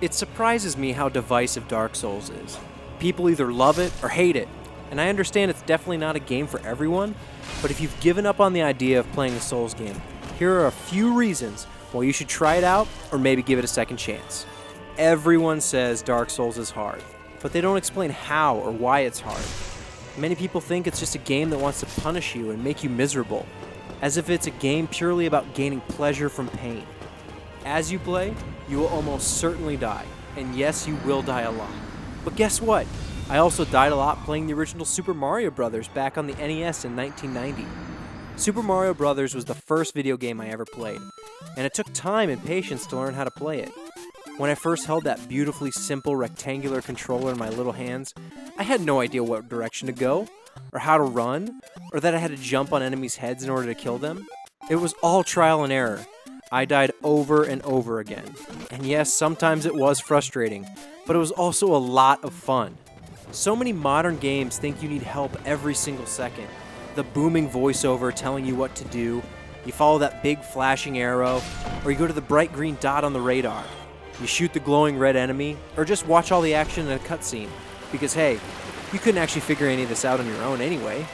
It surprises me how divisive Dark Souls is. People either love it or hate it, and I understand it's definitely not a game for everyone, but if you've given up on the idea of playing a Souls game, here are a few reasons why you should try it out or maybe give it a second chance. Everyone says Dark Souls is hard, but they don't explain how or why it's hard. Many people think it's just a game that wants to punish you and make you miserable, as if it's a game purely about gaining pleasure from pain. As you play, you will almost certainly die, and yes, you will die a lot. But guess what? I also died a lot playing the original Super Mario Bros. Back on the NES in 1990. Super Mario Bros. Was the first video game I ever played, and it took time and patience to learn how to play it. When I first held that beautifully simple rectangular controller in my little hands, I had no idea what direction to go, or how to run, or that I had to jump on enemies' heads in order to kill them. It was all trial and error. I died over and over again. And yes, sometimes it was frustrating, but it was also a lot of fun. So many modern games think you need help every single second. The booming voiceover telling you what to do, you follow that big flashing arrow, or you go to the bright green dot on the radar. You shoot the glowing red enemy, or just watch all the action in a cutscene. Because hey, you couldn't actually figure any of this out on your own anyway.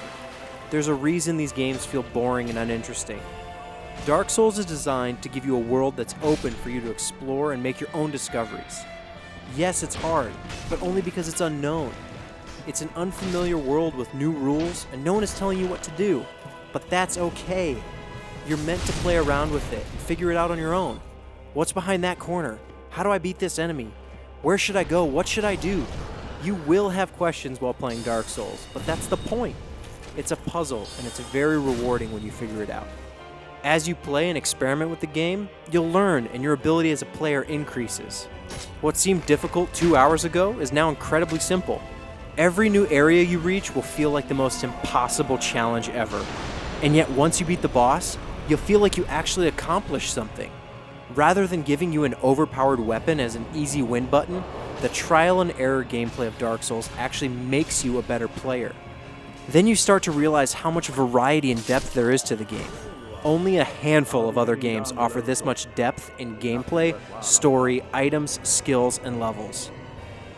There's a reason these games feel boring and uninteresting. Dark Souls is designed to give you a world that's open for you to explore and make your own discoveries. Yes, it's hard, but only because it's unknown. It's an unfamiliar world with new rules, and no one is telling you what to do. But that's okay. You're meant to play around with it and figure it out on your own. What's behind that corner? How do I beat this enemy? Where should I go? What should I do? You will have questions while playing Dark Souls, but that's the point. It's a puzzle, and it's very rewarding when you figure it out. As you play and experiment with the game, you'll learn and your ability as a player increases. What seemed difficult 2 hours ago is now incredibly simple. Every new area you reach will feel like the most impossible challenge ever. And yet once you beat the boss, you'll feel like you actually accomplished something. Rather than giving you an overpowered weapon as an easy win button, the trial and error gameplay of Dark Souls actually makes you a better player. Then you start to realize how much variety and depth there is to the game. Only a handful of other games offer this much depth in gameplay, story, items, skills, and levels.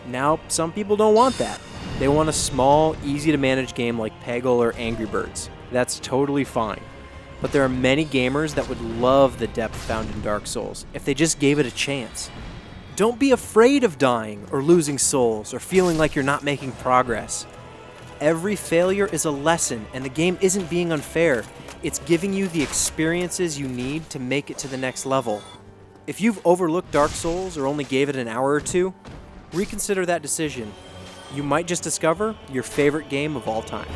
Now, some people don't want that. They want a small, easy-to-manage game like Peggle or Angry Birds. That's totally fine. But there are many gamers that would love the depth found in Dark Souls if they just gave it a chance. Don't be afraid of dying or losing souls or feeling like you're not making progress. Every failure is a lesson, and the game isn't being unfair. It's giving you the experiences you need to make it to the next level. If you've overlooked Dark Souls or only gave it an hour or two, reconsider that decision. You might just discover your favorite game of all time.